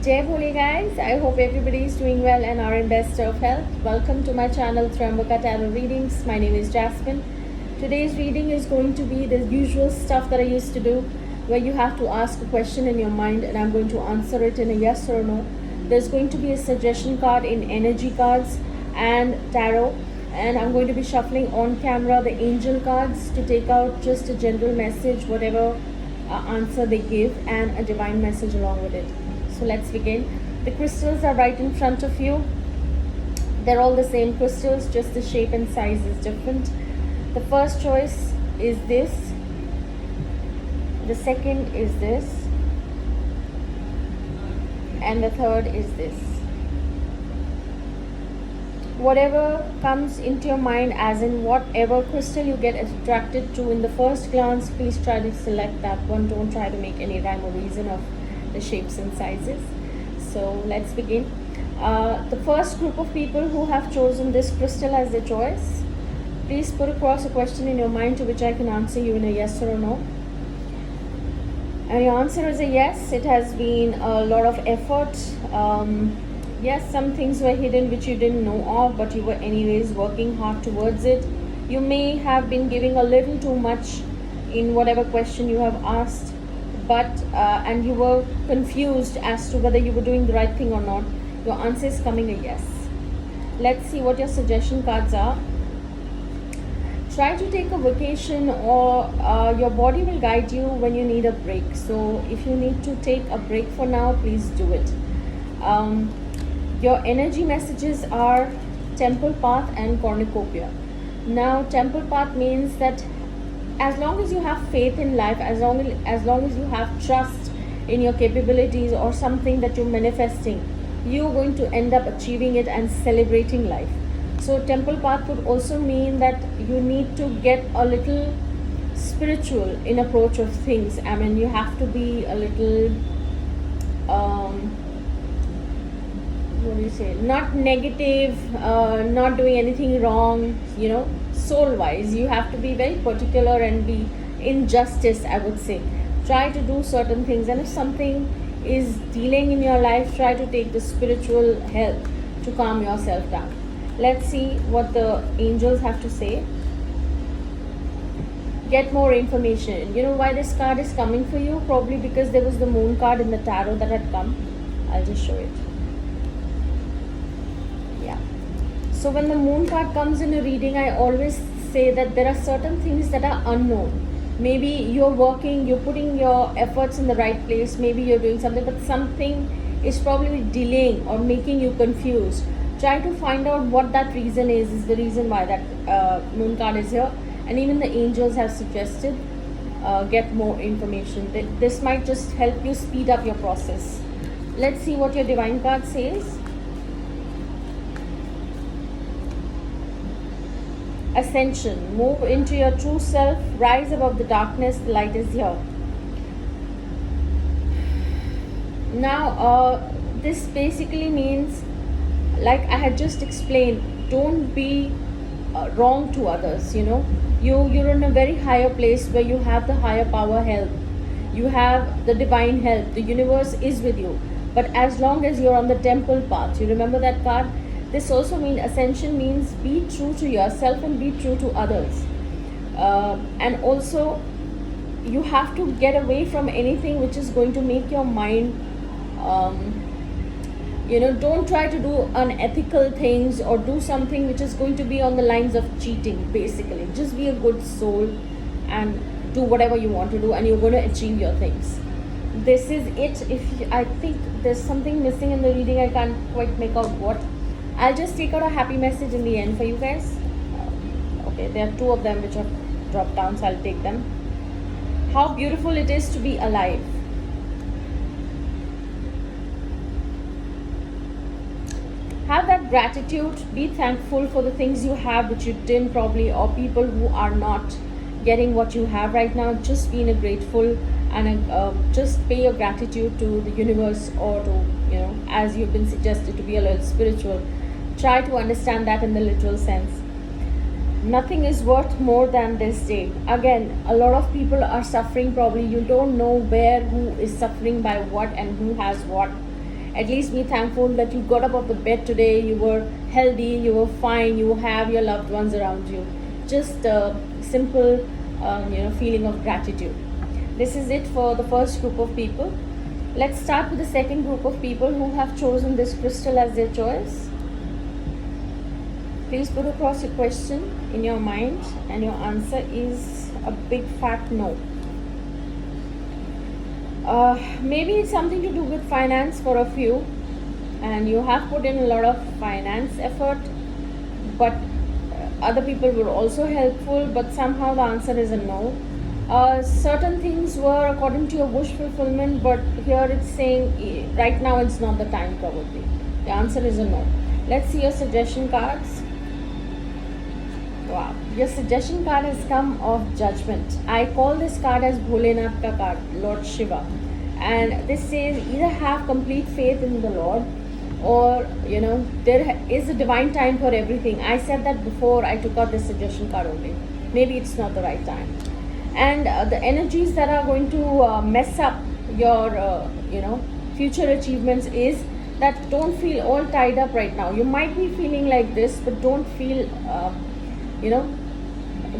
Jai Bhole guys, I hope everybody is doing well and are in best of health. Welcome to my channel Trambaka Tarot Readings. My name is Jasmine. Today's reading is going to be the usual stuff that I used to do where you have to ask a question in your mind and I'm going to answer it in a yes or no. There's going to be a suggestion card in energy cards and tarot, and I'm going to be shuffling on camera the angel cards to take out just a general message, whatever answer they give, and a divine message along with it. So let's begin. The crystals are right in front of you. They're all the same crystals, just the shape and size is different. The first choice is this. The second is this. And the third is this. Whatever comes into your mind, as in whatever crystal you get attracted to in the first glance, please try to select that one. Don't try to make any rhyme or reason of the shapes and sizes. So let's begin. The first group of people who have chosen this crystal as their choice, please put across a question in your mind to which I can answer you in a yes or a no. And your answer is a yes. It has been a lot of effort. Yes, some things were hidden which you didn't know of, but you were anyways working hard towards it. You may have been giving a little too much in whatever question you have asked, but and you were confused as to whether you were doing the right thing or not. Your answer is coming a yes. Let's see what your suggestion cards are. Try to take a vacation, or your body will guide you when you need a break. So if you need to take a break for now, please do it. Your energy messages are Temple Path and Cornucopia. Now, Temple Path means that as long as you have faith in life, as long as you have trust in your capabilities or something that you're manifesting, you're going to end up achieving it and celebrating life. So Temple Path could also mean that you need to get a little spiritual in approach of things. I mean, you have to be a little what do you say, not negative, not doing anything wrong, soul wise. You have to be very particular and be in justice, I would say. Try to do certain things, and if something is dealing in your life, try to take the spiritual help to calm yourself down. Let's see what the angels have to say. Get more information. You know why this card is coming for you? Probably because there was the moon card in the tarot that had come. I'll just show it. So when the moon card comes in a reading, I always say that there are certain things that are unknown. Maybe you're working, you're putting your efforts in the right place, maybe you're doing something, but something is probably delaying or making you confused. Try to find out what that reason is the reason why that moon card is here. And even the angels have suggested get more information. This might just help you speed up your process. Let's see what your divine card says. Ascension. Move into your true self. Rise above the darkness. The light is here. Now, this basically means, like I had just explained, don't be wrong to others. You're in a very higher place where you have the higher power help. You have the divine help. The universe is with you. But as long as you're on the temple path, you remember that card? This also means ascension means be true to yourself and be true to others. And also, you have to get away from anything which is going to make your mind, don't try to do unethical things or do something which is going to be on the lines of cheating, basically. Just be a good soul and do whatever you want to do, and you're going to achieve your things. This is it. I think there's something missing in the reading, I can't quite make out what. I'll just take out a happy message in the end for you guys. Okay, there are two of them which have dropped down, so I'll take them. How beautiful it is to be alive. Have that gratitude. Be thankful for the things you have which you didn't probably, or people who are not getting what you have right now. Just being grateful and just pay your gratitude to the universe, or to, as you've been suggested, to be a little spiritual. Try to understand that in the literal sense. Nothing is worth more than this day. Again, a lot of people are suffering probably. You don't know where, who is suffering by what and who has what. At least be thankful that you got up of the bed today, you were healthy, you were fine, you have your loved ones around you. Just a simple feeling of gratitude. This is it for the first group of people. Let's start with the second group of people who have chosen this crystal as their choice. Please put across your question in your mind, and your answer is a big fat no. Maybe it's something to do with finance for a few, and you have put in a lot of finance effort, but other people were also helpful, but somehow the answer is a no. Certain things were according to your wish fulfillment, but here it's saying right now it's not the time probably. The answer is a no. Let's see your suggestion cards. Wow, your suggestion card has come of Judgment. I call this card as Bholenath ka card, Lord Shiva. And this says either have complete faith in the Lord, or there is a divine time for everything. I said that before I took out this suggestion card only. Maybe it's not the right time. And the energies that are going to mess up your future achievements is that don't feel all tied up right now. You might be feeling like this, but don't feel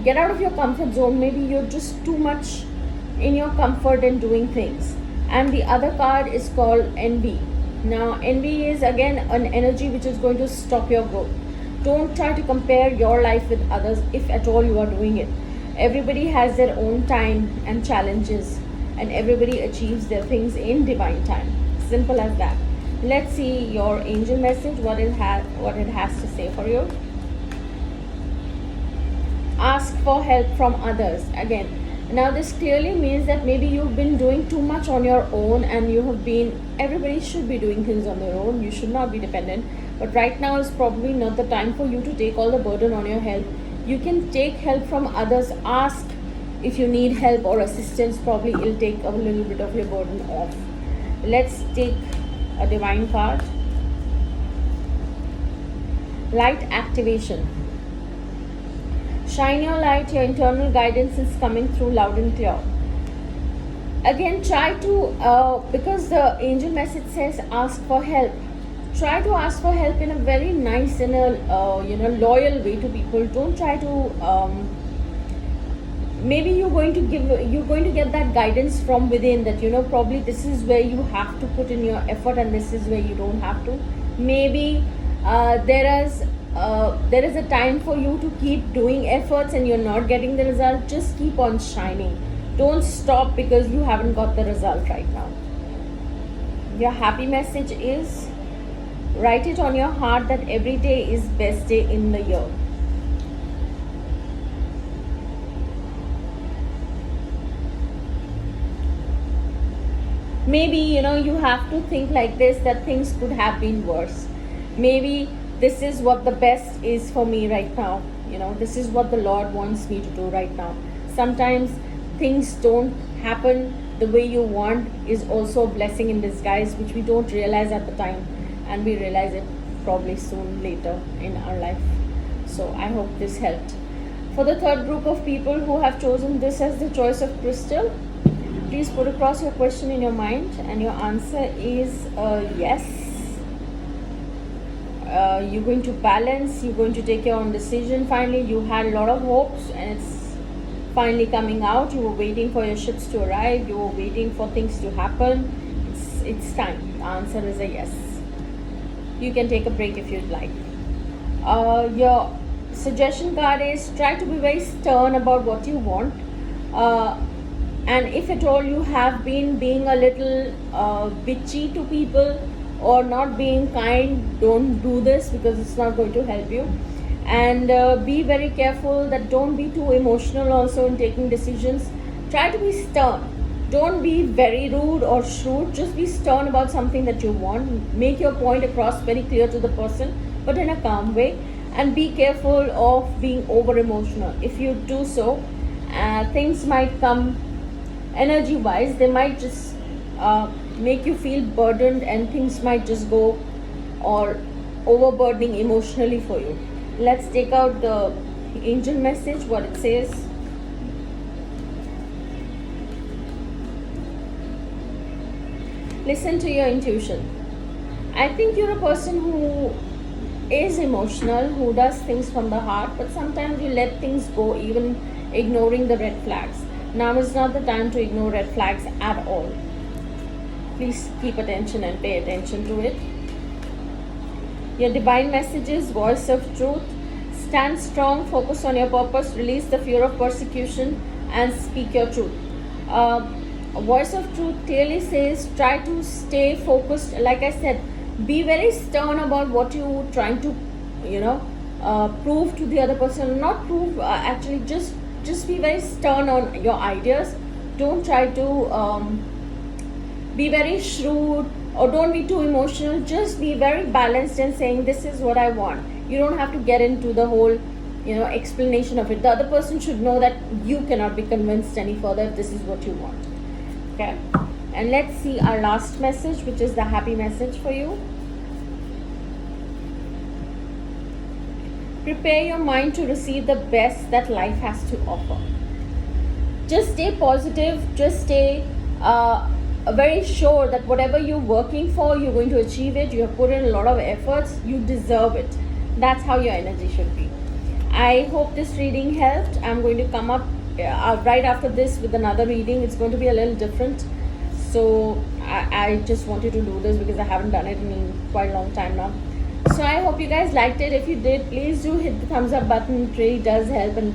get out of your comfort zone. Maybe you're just too much in your comfort and doing things. And the other card is called Envy. Now envy is again an energy which is going to stop your growth. Don't try to compare your life with others if at all you are doing it. Everybody has their own time and challenges, and everybody achieves their things in divine time. Simple as that. Let's see your angel message, what it has to say for you. Ask for help from others. Again, now this clearly means that maybe you've been doing too much on your own, and everybody should be doing things on their own. You should not be dependent, but right now is probably not the time for you to take all the burden on your head. You can take help from others. Ask if you need help or assistance. Probably it'll take a little bit of your burden off. Let's take a divine card. Light activation. Shine your light. Your internal guidance is coming through loud and clear. Again, try to because the angel message says ask for help. Try to ask for help in a very nice and a loyal way to people. Don't try to maybe you're going to get that guidance from within, that probably this is where you have to put in your effort and this is where you don't have to. Maybe there is a time for you to keep doing efforts and you're not getting the result. Just keep on shining. Don't stop because you haven't got the result right now. Your happy message is, write it on your heart that every day is best day in the year. Maybe you have to think like this, that things could have been worse. Maybe this is what the best is for me right now. This is what the Lord wants me to do right now. Sometimes things don't happen the way you want is also a blessing in disguise, which we don't realize at the time, and we realize it probably soon later in our life. So I hope this helped. For the third group of people who have chosen this as the choice of crystal, please put across your question in your mind, and your answer is yes. You're going to balance, you're going to take your own decision. Finally, you had a lot of hopes and it's finally coming out. You were waiting for your ships to arrive, you were waiting for things to happen. It's time. The answer is a yes. You can take a break if you'd like. Your suggestion card is, try to be very stern about what you want. And if at all you have been being a little bitchy to people or not being kind, don't do this because it's not going to help you. And be very careful that don't be too emotional also in taking decisions. Try to be stern. Don't be very rude or shrewd. Just be stern about something that you want. Make your point across very clear to the person, but in a calm way. And be careful of being over emotional. If you do so, things might come energy wise, they might just make you feel burdened, and things might just go or overburdening emotionally for you. Let's take out the angel message, what it says. Listen to your intuition. I think you're a person who is emotional, who does things from the heart, but sometimes you let things go, even ignoring the red flags. Now is not the time to ignore red flags at all. Please keep attention and pay attention to it. Your divine messages, voice of truth. Stand strong, focus on your purpose, release the fear of persecution, and speak your truth. Voice of truth clearly says try to stay focused. Like I said, be very stern about what you're trying to, prove to the other person. Not prove, actually, just be very stern on your ideas. Don't try to be very shrewd, or don't be too emotional. Just be very balanced in saying this is what I want. You don't have to get into the whole explanation of it. The other person should know that you cannot be convinced any further if this is what you want. Okay, and let's see our last message, which is the happy message for you. Prepare your mind to receive the best that life has to offer. Just stay positive, just stay very sure that whatever you're working for, you're going to achieve it. You have put in a lot of efforts, you deserve it. That's how your energy should be. I hope this reading helped. I'm going to come up right after this with another reading. It's going to be a little different, so I just wanted to do this because I haven't done it in quite a long time now. So I hope you guys liked it. If you did, please do hit the thumbs up button. It really does help and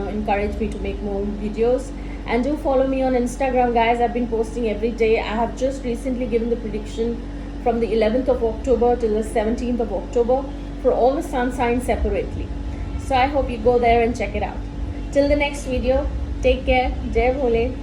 encourage me to make more videos. And do follow me on Instagram, guys. I've been posting every day. I have just recently given the prediction from the 11th of October till the 17th of October for all the sun signs separately. So I hope you go there and check it out. Till the next video, take care. Jai Bhole.